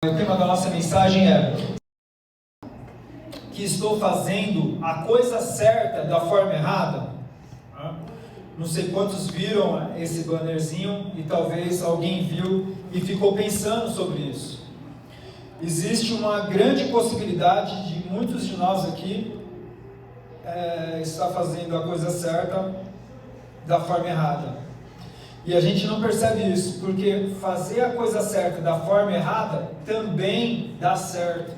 O tema da nossa mensagem é que estou fazendo a coisa certa da forma errada. Não sei quantos viram esse bannerzinho e talvez alguém viu e ficou pensando sobre isso. Existe uma grande possibilidade de muitos de nós aqui estar fazendo a coisa certa da forma errada. E a gente não percebe isso, porque fazer a coisa certa da forma errada também dá certo,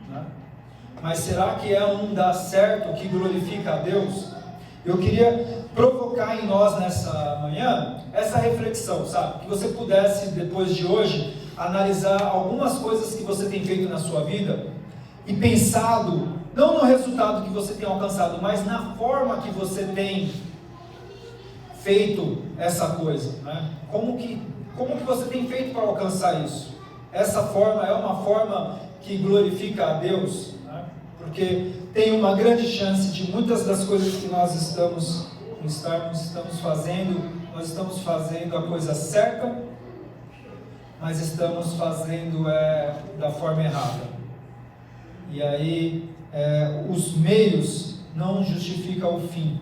né? Mas será que é um dar certo que glorifica a Deus? Eu queria provocar em nós nessa manhã essa reflexão, sabe? Que você pudesse, depois de hoje, analisar algumas coisas que você tem feito na sua vida e pensado, não no resultado que você tem alcançado, mas na forma que você tem feito essa coisa, né? Como que você tem feito para alcançar isso? Essa forma é uma forma que glorifica a Deus, né? Porque tem uma grande chance de muitas das coisas que nós estamos fazendo, nós estamos fazendo a coisa certa, mas estamos fazendo da forma errada. E aí os meios não justificam o fim.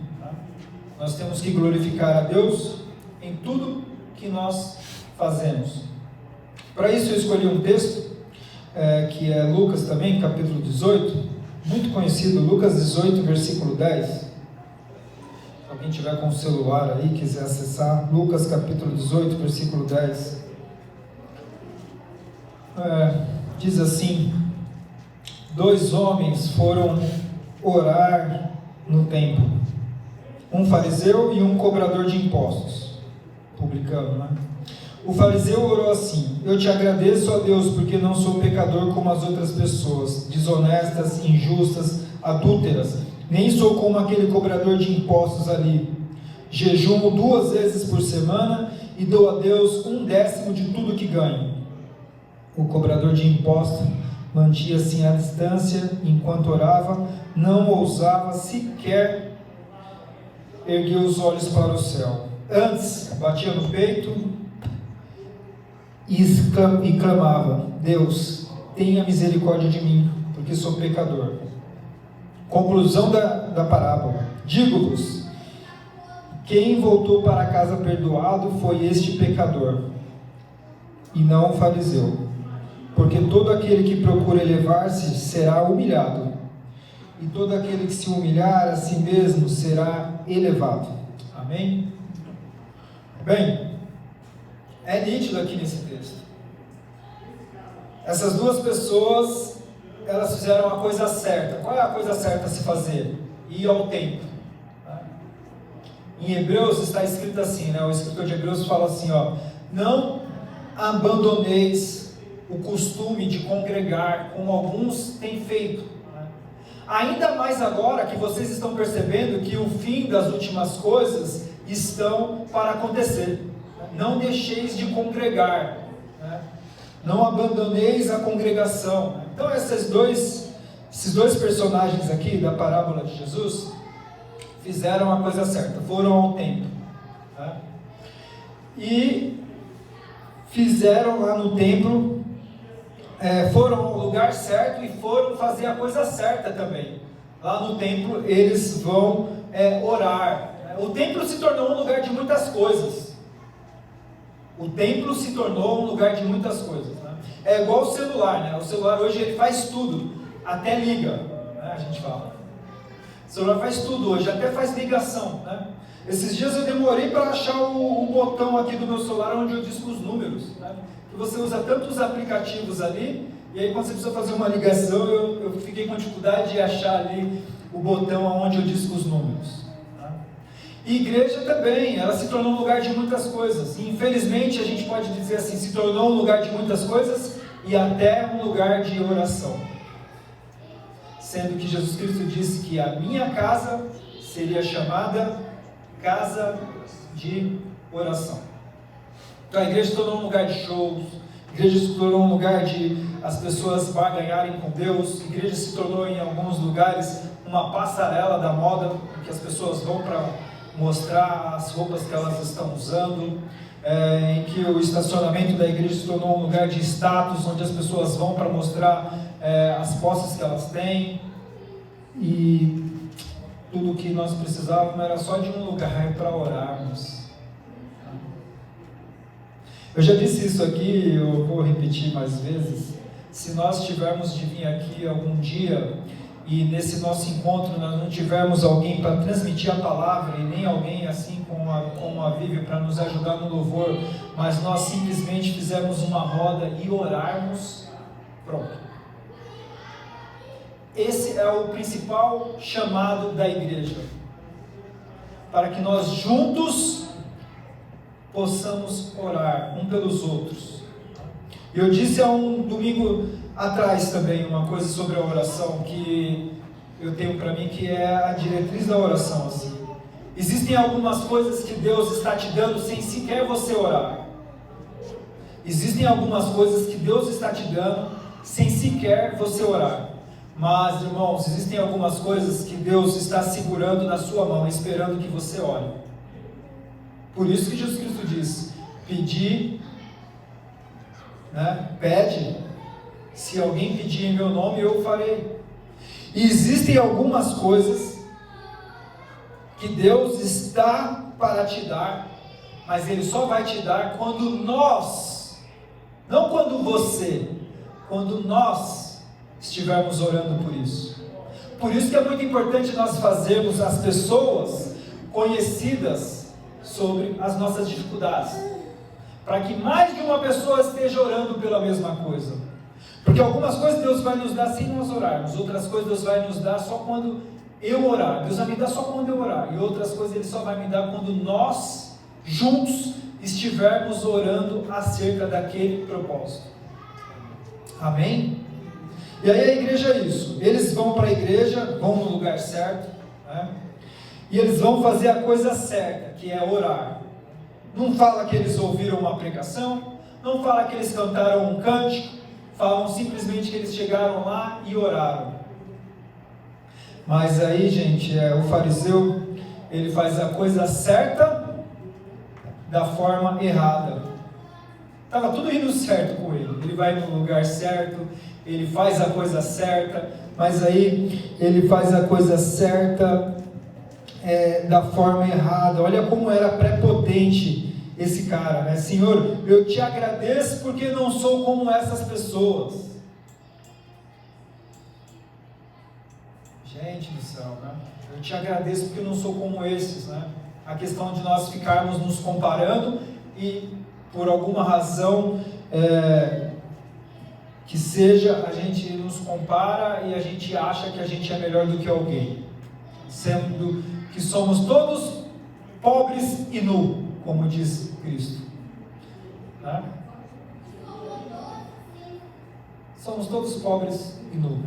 Nós temos que glorificar a Deus em tudo que nós fazemos. Para isso eu escolhi um texto, que é Lucas também, capítulo 18, muito conhecido, Lucas 18, versículo 10. Se alguém tiver com o celular aí, quiser acessar, Lucas capítulo 18, versículo 10. Diz assim: 2 homens foram orar no templo, um fariseu e um cobrador de impostos, publicano, né? O fariseu orou assim: eu te agradeço, ó Deus, porque não sou pecador como as outras pessoas, desonestas, injustas, adúlteras, nem sou como aquele cobrador de impostos ali. Jejuo 2 vezes por semana e dou a Deus 1/10 de tudo que ganho. O cobrador de impostos mantinha-se à distância enquanto orava, não ousava sequer ergueu os olhos para o céu. Antes, batia no peito e clamava: Deus, tenha misericórdia de mim, porque sou pecador. Conclusão da parábola: digo-vos, quem voltou para casa perdoado foi este pecador, e não o fariseu. Porque todo aquele que procura elevar-se será humilhado, e todo aquele que se humilhar a si mesmo será elevado. Amém? Bem, é nítido aqui nesse texto. Essas duas pessoas, elas fizeram a coisa certa. Qual é a coisa certa a se fazer? Ir ao templo. Em Hebreus está escrito assim, né? O escritor de Hebreus fala assim, não abandoneis o costume de congregar, como alguns têm feito. Ainda mais agora que vocês estão percebendo que o fim das últimas coisas estão para acontecer. Não deixeis de congregar, né? Não abandoneis a congregação. Então esses dois personagens aqui da parábola de Jesus fizeram a coisa certa, foram ao templo, né? E fizeram lá no templo, foram ao lugar certo e foram fazer a coisa certa também. Lá no templo eles vão orar. O templo se tornou um lugar de muitas coisas. O templo se tornou um lugar de muitas coisas, né? É igual o celular, né? O celular hoje ele faz tudo, até liga, né? A gente fala. O celular faz tudo hoje, até faz ligação, né? Esses dias eu demorei para achar o botão aqui do meu celular onde eu disco os números, né? Você usa tantos aplicativos ali, e aí quando você precisa fazer uma ligação, eu fiquei com dificuldade de achar ali o botão onde eu disco os números, tá? E igreja também, ela se tornou um lugar de muitas coisas, e infelizmente a gente pode dizer assim, se tornou um lugar de muitas coisas, e até um lugar de oração, sendo que Jesus Cristo disse que a minha casa seria chamada casa de oração. Então a igreja se tornou um lugar de shows, a igreja se tornou um lugar de as pessoas barganharem com Deus, a igreja se tornou em alguns lugares uma passarela da moda, que as pessoas vão para mostrar as roupas que elas estão usando. em que o estacionamento da igreja se tornou um lugar de status, onde as pessoas vão para mostrar as posses que elas têm, e tudo o que nós precisávamos era só de um lugar para orarmos. Eu já disse isso aqui, eu vou repetir mais vezes. Se nós tivermos de vir aqui algum dia e nesse nosso encontro nós não tivermos alguém para transmitir a palavra e nem alguém assim como a Vivi para nos ajudar no louvor, mas nós simplesmente fizermos uma roda e orarmos, pronto. Esse é o principal chamado da igreja, para que nós juntos possamos orar um pelos outros. Eu disse há um domingo atrás também uma coisa sobre a oração que eu tenho para mim, que é a diretriz da oração. Assim. Existem algumas coisas que Deus está te dando sem sequer você orar. Existem algumas coisas que Deus está te dando sem sequer você orar. Mas, irmãos, existem algumas coisas que Deus está segurando na sua mão, esperando que você ore. Por isso que Jesus Cristo diz: pedir, pede, se alguém pedir em meu nome, eu farei. E existem algumas coisas que Deus está para te dar, mas Ele só vai te dar quando nós, não quando você, quando nós estivermos orando por isso. Por isso que é muito importante nós fazermos as pessoas conhecidas sobre as nossas dificuldades, para que mais de uma pessoa esteja orando pela mesma coisa. Porque algumas coisas Deus vai nos dar sem nós orarmos, outras coisas Deus vai nos dar só quando eu orar. Deus vai me dar só quando eu orar, e outras coisas Ele só vai me dar quando nós juntos estivermos orando acerca daquele propósito. Amém? E aí a igreja é isso, eles vão para a igreja, vão no lugar certo, e eles vão fazer a coisa certa, que é orar. Não fala que eles ouviram uma pregação, não fala que eles cantaram um cântico, falam simplesmente que eles chegaram lá e oraram. Mas aí, gente, o fariseu, ele faz a coisa certa da forma errada. Estava tudo indo certo com ele, ele vai no lugar certo, ele faz a coisa certa, mas aí ele faz a coisa certa da forma errada. Olha como era prepotente esse cara, né? Senhor, eu te agradeço porque não sou como essas pessoas. Gente do céu, né? Eu te agradeço porque eu não sou como esses, né? A questão de nós ficarmos nos comparando e por alguma razão que seja, a gente nos compara e a gente acha que a gente é melhor do que alguém, sendo que somos todos pobres e nu, como diz Cristo, né? Somos todos pobres e nu.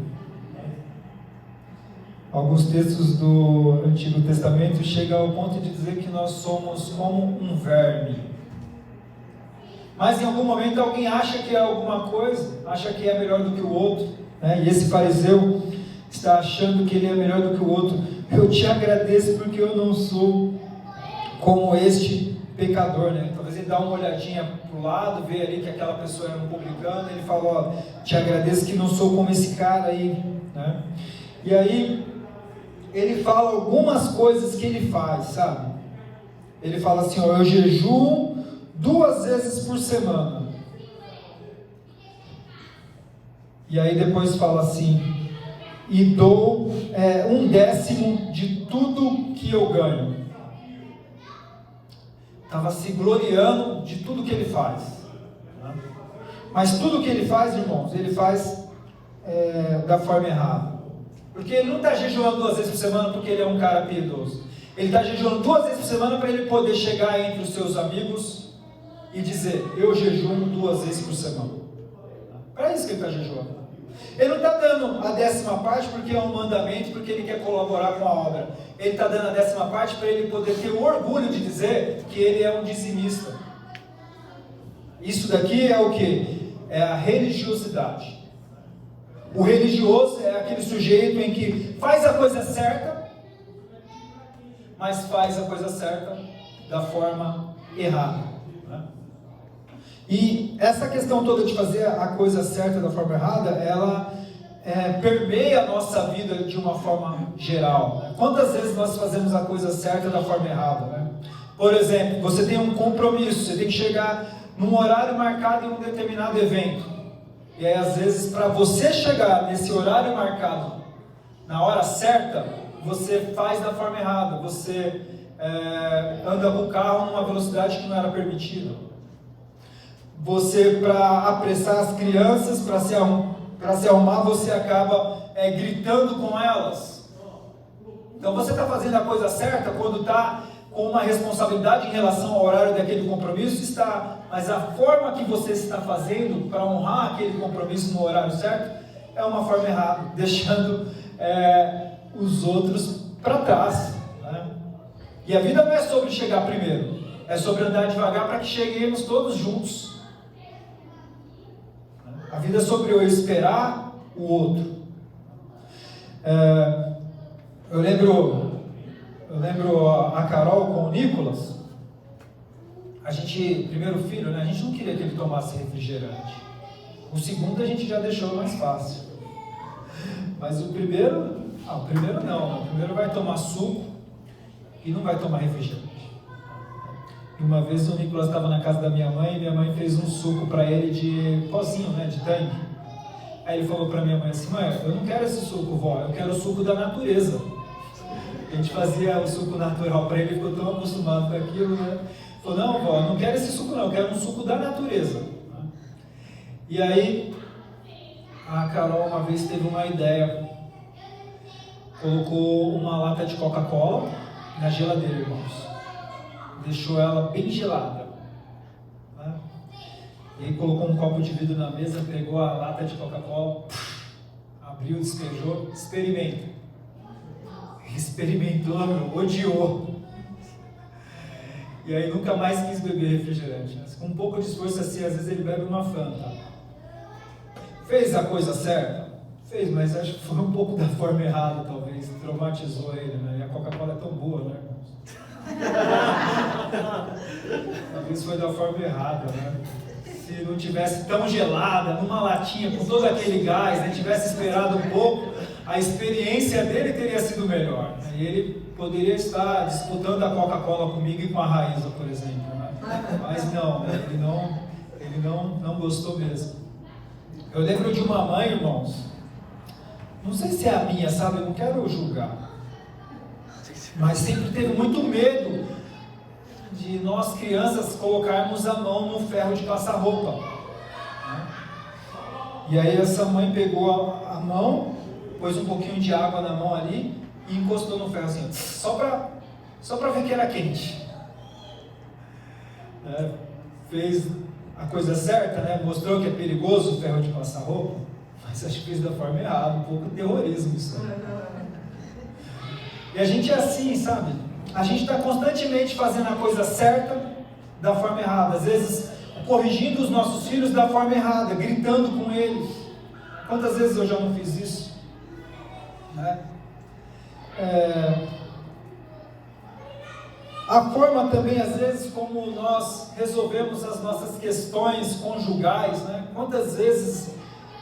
Alguns textos do Antigo Testamento chegam ao ponto de dizer que nós somos como um verme. Mas em algum momento alguém acha que é alguma coisa, acha que é melhor do que o outro, né? E esse fariseu está achando que ele é melhor do que o outro. Eu te agradeço porque eu não sou como este pecador, né? Talvez ele dá uma olhadinha para o lado, vê ali que aquela pessoa era um publicano, ele fala, ó, te agradeço que não sou como esse cara aí, né? E aí ele fala algumas coisas que ele faz, sabe? Ele fala assim, ó, eu jejuo 2 vezes por semana. E aí depois fala assim, e dou 1/10 de tudo que eu ganho. Estava se gloriando de tudo que ele faz, né? Mas tudo que ele faz, irmãos, ele faz da forma errada. Porque ele não está jejuando 2 vezes por semana porque ele é um cara piedoso. Ele está jejuando 2 vezes por semana para ele poder chegar entre os seus amigos e dizer, eu jejuo 2 vezes por semana. Para isso que ele está jejuando. Ele não está dando a 10ª parte porque é um mandamento, porque ele quer colaborar com a obra. Ele está dando a 10ª parte para ele poder ter o orgulho de dizer que ele é um dizimista. Isso daqui é o que? É a religiosidade. O religioso é aquele sujeito em que faz a coisa certa, mas faz a coisa certa da forma errada, né? E essa questão toda de fazer a coisa certa da forma errada, ela permeia a nossa vida de uma forma geral. Quantas vezes nós fazemos a coisa certa da forma errada, né? Por exemplo, você tem um compromisso, você tem que chegar num horário marcado em um determinado evento. E aí, às vezes, para você chegar nesse horário marcado, na hora certa, você faz da forma errada. Você anda com o carro numa velocidade que não era permitida. Você, para apressar as crianças, para se arrumar, você acaba gritando com elas. Então você está fazendo a coisa certa quando está com uma responsabilidade em relação ao horário daquele compromisso, está, mas a forma que você está fazendo para honrar aquele compromisso no horário certo é uma forma errada, deixando os outros para trás, né? E a vida não é sobre chegar primeiro, é sobre andar devagar para que cheguemos todos juntos. A vida é sobre eu esperar o outro. Eu lembro a Carol com o Nicolas. A gente, primeiro filho, né? A gente não queria que ele tomasse refrigerante. O segundo a gente já deixou mais fácil. Mas o primeiro não. O primeiro vai tomar suco e não vai tomar refrigerante. E uma vez o Nicolas estava na casa da minha mãe e minha mãe fez um suco para ele de pozinho, né? De tangue. Aí ele falou para minha mãe assim: mãe, eu não quero esse suco, vó, eu quero o suco da natureza. A gente fazia o suco natural para ele, ficou tão acostumado com aquilo, né? Falou: não, vó, eu não quero esse suco não, eu quero um suco da natureza. E aí, a Carol uma vez teve uma ideia, colocou uma lata de Coca-Cola na geladeira, irmãos. Deixou ela bem gelada, né? E aí colocou um copo de vidro na mesa, pegou a lata de Coca-Cola, abriu, despejou, experimentou, odiou. E aí nunca mais quis beber refrigerante. Mas com um pouco de esforço assim, às vezes ele bebe uma Fanta. Fez a coisa certa? Fez, mas acho que foi um pouco da forma errada, talvez. Traumatizou ele, né? E a Coca-Cola é tão boa, né, irmãos? Talvez foi da forma errada, né? Se não tivesse tão gelada, numa latinha, com todo aquele gás, né, tivesse esperado um pouco, a experiência dele teria sido melhor. Né? E ele poderia estar disputando a Coca-Cola comigo e com a Raíza, por exemplo. Né? Mas não, ele não gostou mesmo. Eu lembro de uma mãe, irmãos, não sei se é a minha, sabe? Eu não quero julgar. Mas sempre teve muito medo de nós crianças colocarmos a mão no ferro de passar roupa, né? E aí essa mãe pegou a mão, pôs um pouquinho de água na mão ali e encostou no ferro assim, só para ver que era quente. Fez a coisa certa, né? Mostrou que é perigoso o ferro de passar roupa, mas acho que fez da forma errada, um pouco de terrorismo isso. E a gente é assim, sabe? A gente está constantemente fazendo a coisa certa da forma errada. Às vezes, corrigindo os nossos filhos da forma errada, gritando com eles. Quantas vezes eu já não fiz isso? Né? A forma também, às vezes, como nós resolvemos as nossas questões conjugais, né? Quantas vezes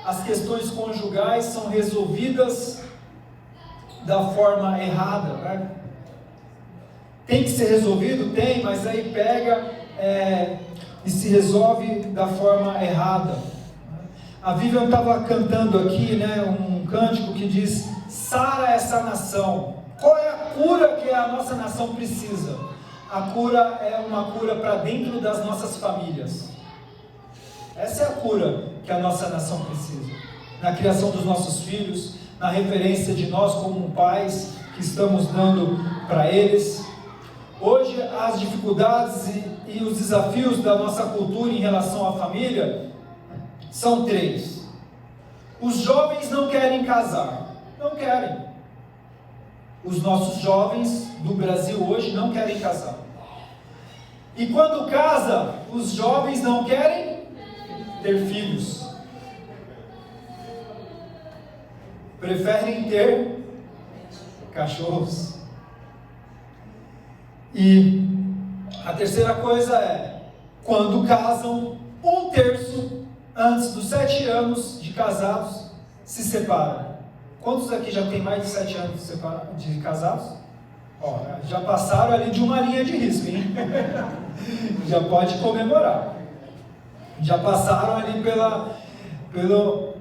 as questões conjugais são resolvidas da forma errada, né? Tem que ser resolvido? Tem, mas aí pega e se resolve da forma errada. A Vivian estava cantando aqui, né, um cântico que diz: sara essa nação. Qual é a cura que a nossa nação precisa? A cura é uma cura para dentro das nossas famílias. Essa é a cura que a nossa nação precisa. Na criação dos nossos filhos, na referência de nós como pais que estamos dando para eles. Hoje as dificuldades e os desafios da nossa cultura em relação à família são 3. Os jovens não querem casar. Não querem. Os nossos jovens do Brasil hoje não querem casar. E quando casa, os jovens não querem ter filhos. Preferem ter cachorros. E a terceira coisa é, quando casam, 1/3 antes dos 7 anos de casados se separam. Quantos aqui já tem mais de 7 anos de casados? Ó, já passaram ali de uma linha de risco, hein? Já pode comemorar. Já passaram ali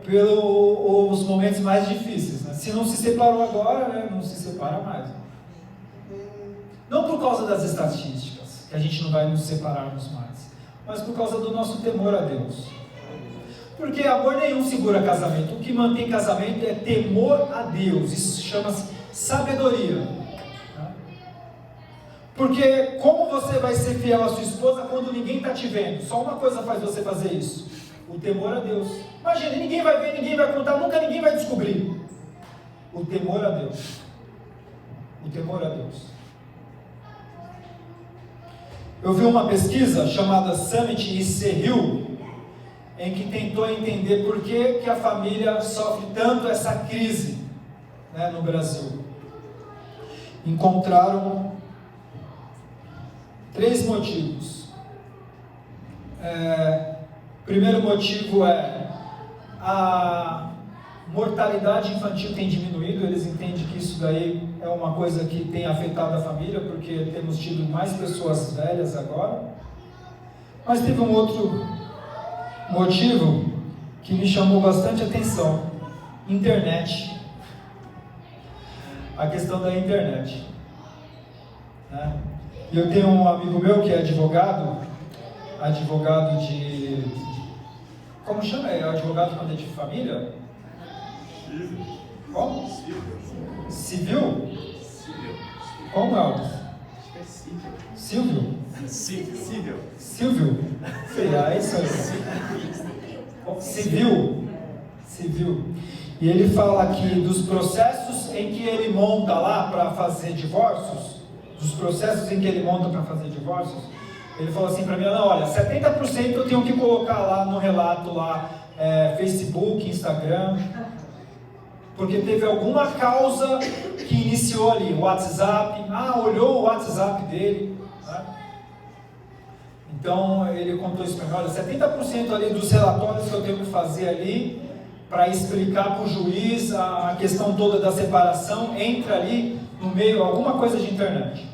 pelos momentos mais difíceis, né? Se não se separou agora, né, não se separa mais. Não por causa das estatísticas, que a gente não vai nos separarmos mais, mas por causa do nosso temor a Deus. Porque amor nenhum segura casamento. O que mantém casamento é temor a Deus. Isso chama-se sabedoria. Porque como você vai ser fiel à sua esposa quando ninguém está te vendo? Só uma coisa faz você fazer isso: o temor a Deus. Imagina, ninguém vai ver, ninguém vai contar, nunca ninguém vai descobrir. O temor a Deus. O temor a Deus. Eu vi uma pesquisa chamada Summit e Cerril, em que tentou entender por que a família sofre tanto essa crise, né, no Brasil. Encontraram 3 motivos. Primeiro motivo é a mortalidade infantil tem diminuído. Eles entendem que isso daí é uma coisa que tem afetado a família, porque temos tido mais pessoas velhas agora. Mas teve um outro motivo que me chamou bastante atenção: internet. A questão da internet, né? Eu tenho um amigo meu que é advogado de... Como chama? É advogado quando é de família? Civil. Como? Civil. Civil? Como é? Acho que é civil. Silvio? Civil. Silvio? Sei lá, é isso aí. Civil. E ele fala aqui dos processos em que ele monta lá para fazer divórcios. Ele falou assim para mim: não, olha, 70% eu tenho que colocar lá no relato lá, Facebook, Instagram, porque teve alguma causa que iniciou ali, o WhatsApp, olhou o WhatsApp dele, né? Então ele contou isso para mim: olha, 70% ali dos relatórios que eu tenho que fazer ali para explicar para o juiz a questão toda da separação, entra ali no meio alguma coisa de internet.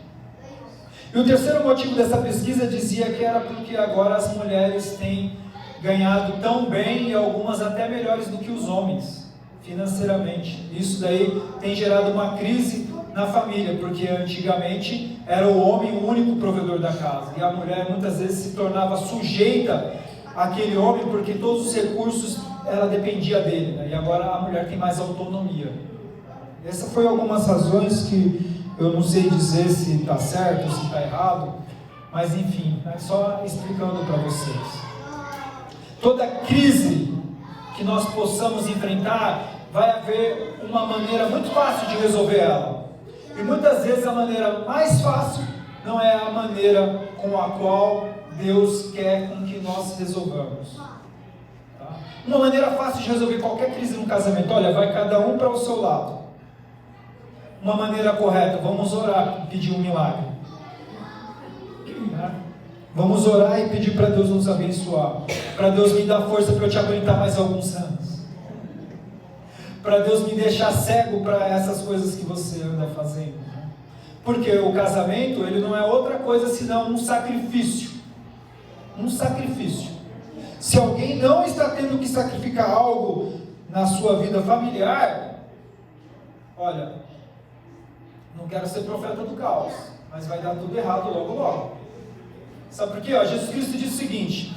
E o terceiro motivo dessa pesquisa dizia que era porque agora as mulheres têm ganhado tão bem, e algumas até melhores do que os homens, financeiramente. Isso daí tem gerado uma crise na família, porque antigamente era o homem o único provedor da casa, e a mulher muitas vezes se tornava sujeita àquele homem, porque todos os recursos ela dependia dele, né? E agora a mulher tem mais autonomia. Essas foram algumas razões que eu não sei dizer se está certo ou se está errado, mas enfim, é só explicando para vocês. Toda crise que nós possamos enfrentar, vai haver uma maneira muito fácil de resolver ela. E muitas vezes a maneira mais fácil não é a maneira com a qual Deus quer com que nós resolvamos. Tá? Uma maneira fácil de resolver qualquer crise no casamento: olha, vai cada um para o seu lado. Uma maneira correta: vamos orar e pedir um milagre. Vamos orar e pedir para Deus nos abençoar, para Deus me dar força para eu te aguentar mais alguns anos, para Deus me deixar cego para essas coisas que você anda fazendo. Porque o casamento, ele não é outra coisa senão um sacrifício. Um sacrifício. Se alguém não está tendo que sacrificar algo na sua vida familiar, olha, não quero ser profeta do caos, mas vai dar tudo errado logo logo. Sabe por quê? Jesus Cristo diz o seguinte: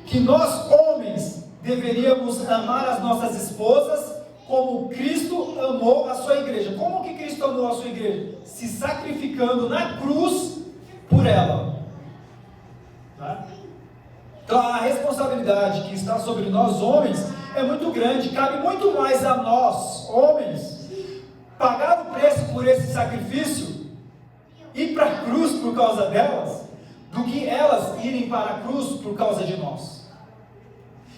que nós homens deveríamos amar as nossas esposas como Cristo amou a sua igreja. Como que Cristo amou a sua igreja? Se sacrificando na cruz por ela. Tá? Então a responsabilidade que está sobre nós homens é muito grande. Cabe muito mais a nós homens pagar o preço por esse sacrifício, ir para a cruz por causa delas, do que elas irem para a cruz por causa de nós.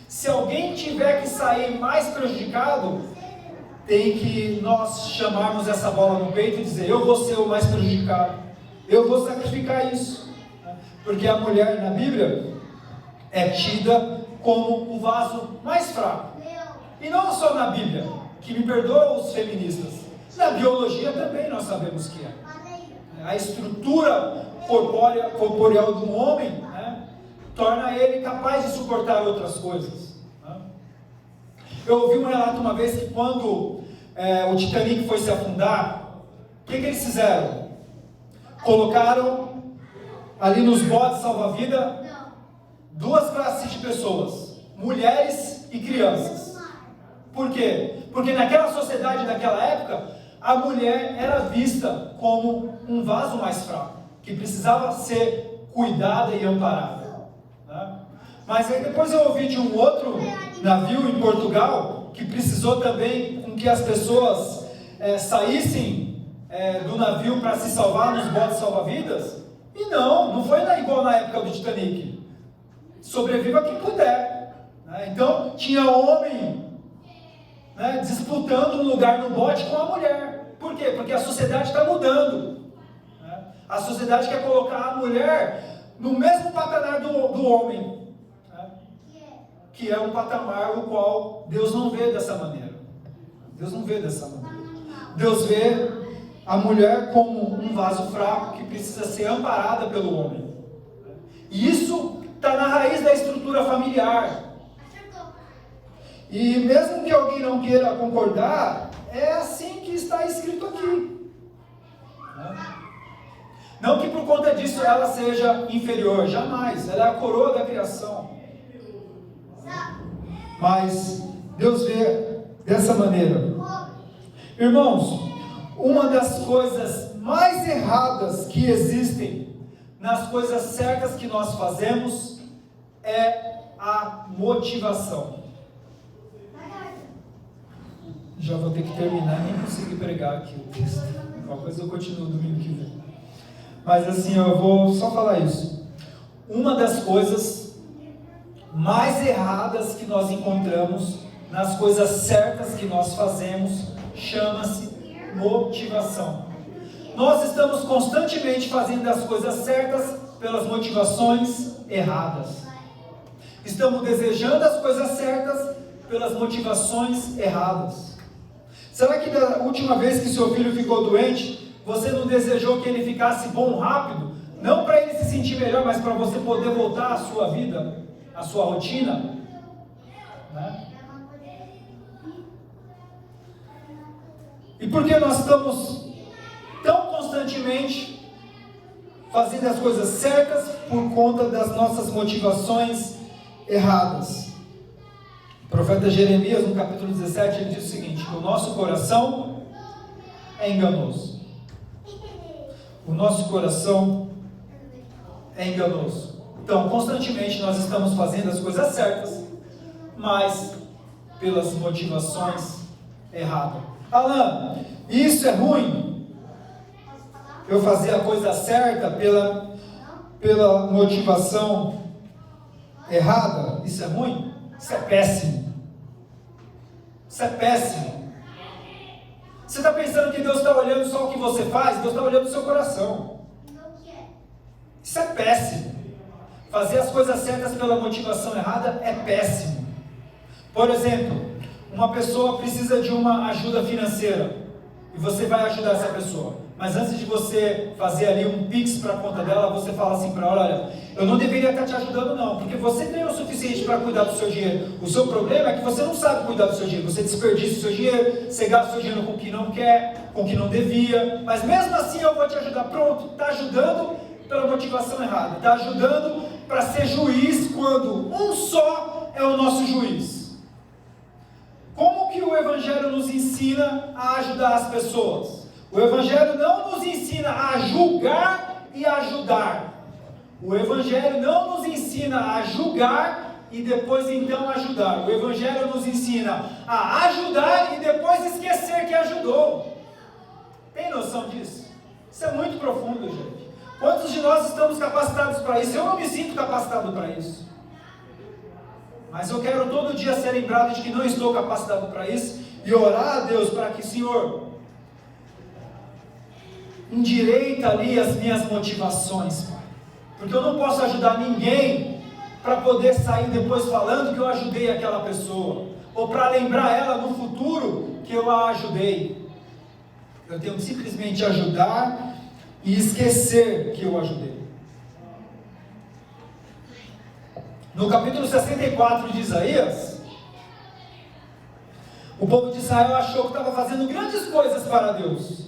Se alguém tiver que sair mais prejudicado, tem que nós chamarmos essa bola no peito e dizer: eu vou ser o mais prejudicado, eu vou sacrificar isso. Porque a mulher na Bíblia, é tida como o vaso mais fraco. E não só na Bíblia, que me perdoam os feministas. Na biologia também nós sabemos que é. A estrutura corporeal do homem, né, torna ele capaz de suportar outras coisas. Né? Eu ouvi um relato uma vez que quando o Titanic foi se afundar, o que eles fizeram? Colocaram ali nos botes salva-vida 2 classes de pessoas, mulheres e crianças. Por quê? Porque naquela sociedade, naquela época, a mulher era vista como um vaso mais fraco, que precisava ser cuidada e amparada. Né? Mas aí depois eu ouvi de um outro navio em Portugal, que precisou também com que as pessoas saíssem do navio para se salvar nos botes salva-vidas. E não foi igual na época do Titanic. Sobreviva quem puder. Né? Então tinha homem, né, disputando um lugar no bote com a mulher. Por quê? Porque a sociedade está mudando. Né? A sociedade quer colocar a mulher no mesmo patamar do homem. Né? Que é um patamar o qual Deus não vê dessa maneira. Deus não vê dessa maneira. Deus vê a mulher como um vaso fraco que precisa ser amparada pelo homem. E isso está na raiz da estrutura familiar. E mesmo que alguém não queira concordar, é assim que está escrito aqui. Não que por conta disso ela seja inferior, jamais. Ela é a coroa da criação. Mas Deus vê dessa maneira. Irmãos, uma das coisas mais erradas que existem nas coisas certas que nós fazemos é a motivação. Já vou ter que terminar, nem consegui pregar aqui o texto. Qualquer coisa eu continuo domingo que vem. Mas assim, eu vou só falar isso. Uma das coisas mais erradas que nós encontramos nas coisas certas que nós fazemos chama-se motivação. Nós estamos constantemente fazendo as coisas certas pelas motivações erradas. Estamos desejando as coisas certas pelas motivações erradas. Será que da última vez que seu filho ficou doente, você não desejou que ele ficasse bom rápido? Não para ele se sentir melhor, mas para você poder voltar à sua vida, à sua rotina? Né? E por que nós estamos tão constantemente fazendo as coisas certas por conta das nossas motivações erradas? O profeta Jeremias, no capítulo 17, ele diz o seguinte: o nosso coração é enganoso. O nosso coração é enganoso. Então, constantemente nós estamos fazendo as coisas certas, mas pelas motivações erradas. Alan, isso é ruim? Eu fazer a coisa certa pela motivação errada? Isso é ruim? Isso é péssimo. Isso é péssimo. Você está pensando que Deus está olhando só o que você faz? Deus está olhando o seu coração. Isso é péssimo. Fazer as coisas certas pela motivação errada é péssimo. Por exemplo, uma pessoa precisa de uma ajuda financeira e você vai ajudar essa pessoa. Mas antes de você fazer ali um pix para a conta dela, você fala assim para ela: olha, eu não deveria estar te ajudando não, porque você tem o suficiente para cuidar do seu dinheiro. O seu problema é que você não sabe cuidar do seu dinheiro. Você desperdiça o seu dinheiro, você gasta o seu dinheiro com o que não quer, com o que não devia. Mas mesmo assim eu vou te ajudar. Pronto, está ajudando pela motivação errada. Está ajudando para ser juiz quando um só é o nosso juiz. Como que o Evangelho nos ensina a ajudar as pessoas? O Evangelho não nos ensina a julgar e ajudar. O Evangelho não nos ensina a julgar e depois então ajudar. O Evangelho nos ensina a ajudar e depois esquecer que ajudou. Tem noção disso? Isso é muito profundo, gente. Quantos de nós estamos capacitados para isso? Eu não me sinto capacitado para isso. Mas eu quero todo dia ser lembrado de que não estou capacitado para isso e orar a Deus para que, Senhor, endireita ali as minhas motivações, Pai. Porque eu não posso ajudar ninguém para poder sair depois falando que eu ajudei aquela pessoa, ou para lembrar ela no futuro que eu a ajudei. Eu tenho que simplesmente ajudar e esquecer que eu ajudei. No capítulo 64 de Isaías, o povo de Israel achou que estava fazendo grandes coisas para Deus.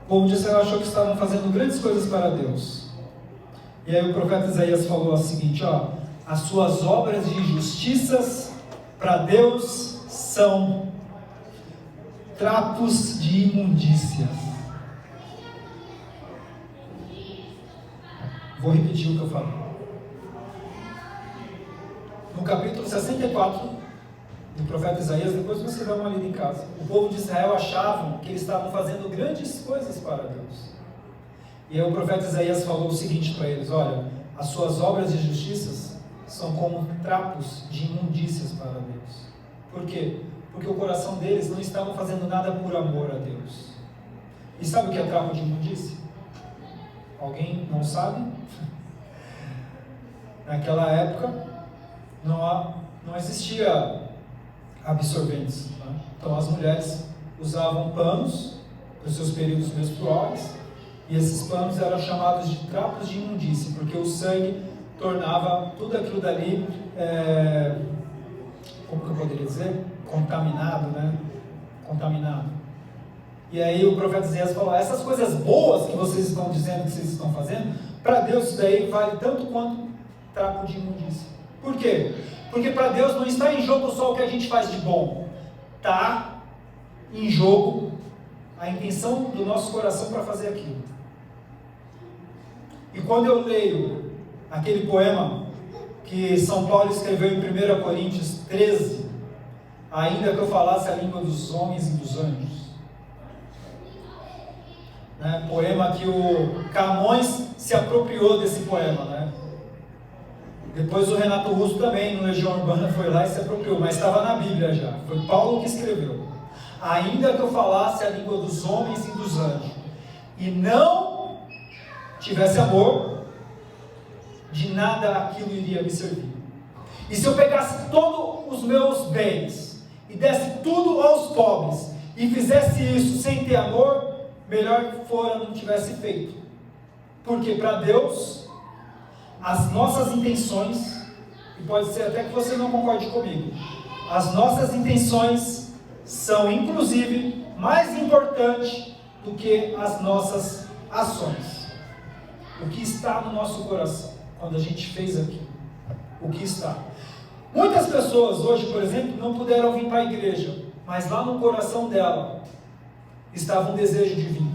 O povo de Israel achou que estavam fazendo grandes coisas para Deus. E aí o profeta Isaías falou o seguinte, ó: as suas obras de justiças para Deus são trapos de imundícia. Vou repetir o que eu falei. No capítulo 64 do profeta Isaías, depois você dá uma lida em casa, o povo de Israel achavam que eles estavam fazendo grandes coisas para Deus. E aí o profeta Isaías falou o seguinte para eles: olha, as suas obras de justiça são como trapos de imundícias para Deus. Por quê? Porque o coração deles não estava fazendo nada por amor a Deus. E sabe o que é trapo de imundícia? Alguém não sabe? Naquela época não existia absorventes, né? Então as mulheres usavam panos para os seus períodos menstruais, e esses panos eram chamados de trapos de imundície, porque o sangue tornava tudo aquilo dali, como que eu poderia dizer? Contaminado, né? Contaminado. E aí o profeta Isaías falou: essas coisas boas que vocês estão dizendo que vocês estão fazendo, para Deus isso daí vale tanto quanto trapo de imundícia. Por quê? Porque para Deus não está em jogo só o que a gente faz de bom, está em jogo a intenção do nosso coração para fazer aquilo. E quando eu leio aquele poema que São Paulo escreveu em 1 Coríntios 13, ainda que eu falasse a língua dos homens e dos anjos, né? Poema que o Camões se apropriou desse poema, né? Depois o Renato Russo também, no Legião Urbana, foi lá e se apropriou, mas estava na Bíblia já, foi Paulo que escreveu: ainda que eu falasse a língua dos homens e dos anjos, e não tivesse amor, de nada aquilo iria me servir. E se eu pegasse todos os meus bens, e desse tudo aos pobres, e fizesse isso sem ter amor, melhor fora não tivesse feito. Porque para Deus, as nossas intenções, e pode ser até que você não concorde comigo, as nossas intenções são inclusive mais importantes do que as nossas ações. O que está no nosso coração quando a gente fez aquilo, o que está. Muitas pessoas hoje, por exemplo, não puderam vir para a igreja, mas lá no coração dela estava um desejo de vir.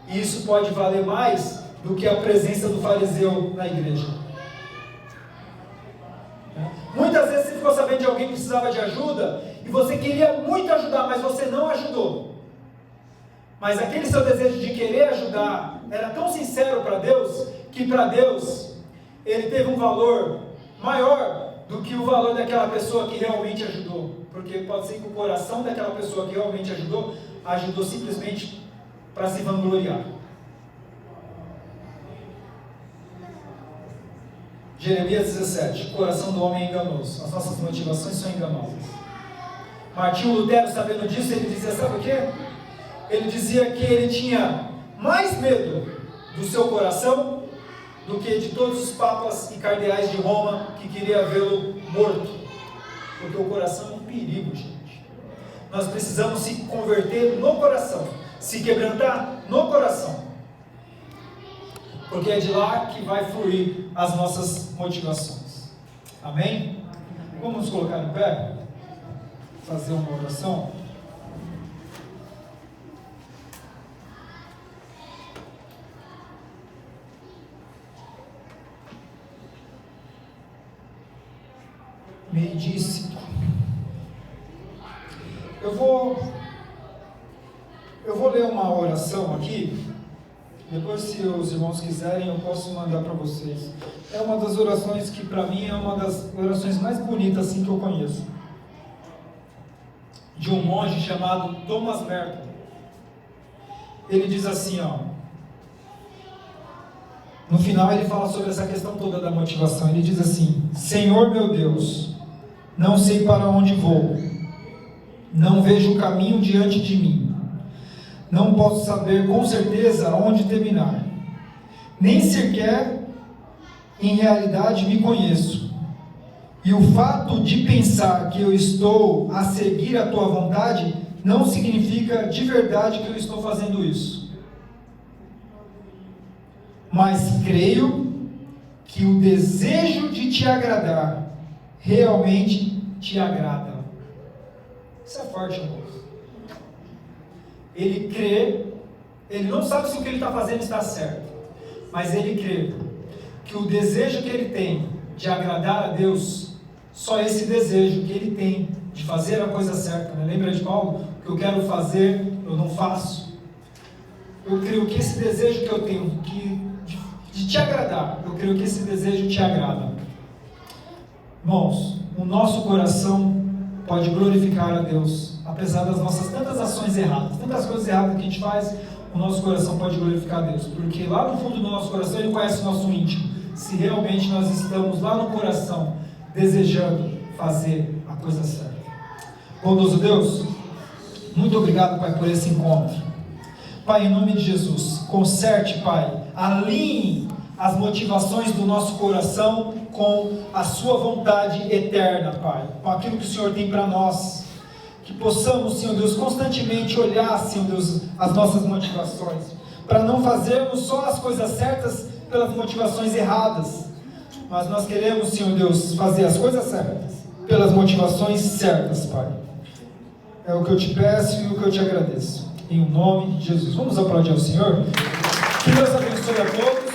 E isso pode valer mais do que a presença do fariseu na igreja. Muitas vezes você ficou sabendo de alguém que precisava de ajuda, e você queria muito ajudar, mas você não ajudou. Mas aquele seu desejo de querer ajudar era tão sincero para Deus, que para Deus ele teve um valor maior do que o valor daquela pessoa que realmente ajudou. Porque pode ser que o coração daquela pessoa que realmente ajudou simplesmente para se vangloriar. Jeremias 17, o coração do homem é enganoso, as nossas motivações são enganosas. Martinho Lutero, sabendo disso, ele dizia, sabe o que? Ele dizia que ele tinha mais medo do seu coração do que de todos os papas e cardeais de Roma que queria vê-lo morto. Porque o coração é um perigo, gente. Nós precisamos se converter no coração, se quebrantar no coração, porque é de lá que vai fluir as nossas motivações. Amém? Vamos nos colocar em pé, fazer uma oração. Meio-dia e 5. Eu vou ler uma oração aqui. Depois, se os irmãos quiserem, eu posso mandar para vocês. É uma das orações que, para mim, é uma das orações mais bonitas assim, que eu conheço. De um monge chamado Thomas Merton. Ele diz assim, ó: No final ele fala sobre essa questão toda da motivação. Ele diz assim: Senhor meu Deus, não sei para onde vou, não vejo o caminho diante de mim, não posso saber com certeza aonde terminar, nem sequer em realidade me conheço, e o fato de pensar que eu estou a seguir a tua vontade não significa de verdade que eu estou fazendo isso, mas creio que o desejo de te agradar realmente te agrada. Isso é forte, irmãos. Ele crê, ele não sabe se o que ele está fazendo está certo, mas ele crê que o desejo que ele tem de agradar a Deus, só esse desejo que ele tem de fazer a coisa certa, né? Lembra de Paulo? O que eu quero fazer, eu não faço. Eu creio que esse desejo que eu tenho de te agradar, eu creio que esse desejo te agrada. Irmãos, o nosso coração pode glorificar a Deus, apesar das nossas tantas ações erradas, tantas coisas erradas que a gente faz, o nosso coração pode glorificar a Deus, porque lá no fundo do nosso coração Ele conhece o nosso íntimo, se realmente nós estamos lá no coração, desejando fazer a coisa certa. Bondoso Deus, muito obrigado, Pai, por esse encontro. Pai, em nome de Jesus, conserte, Pai, alinhe as motivações do nosso coração com a sua vontade eterna, Pai, com aquilo que o Senhor tem para nós, que possamos, Senhor Deus, constantemente olhar, Senhor Deus, as nossas motivações, para não fazermos só as coisas certas pelas motivações erradas, mas nós queremos, Senhor Deus, fazer as coisas certas pelas motivações certas, Pai. É o que eu te peço e o que eu te agradeço, em nome de Jesus. Vamos aplaudir ao Senhor? Que Deus abençoe a todos.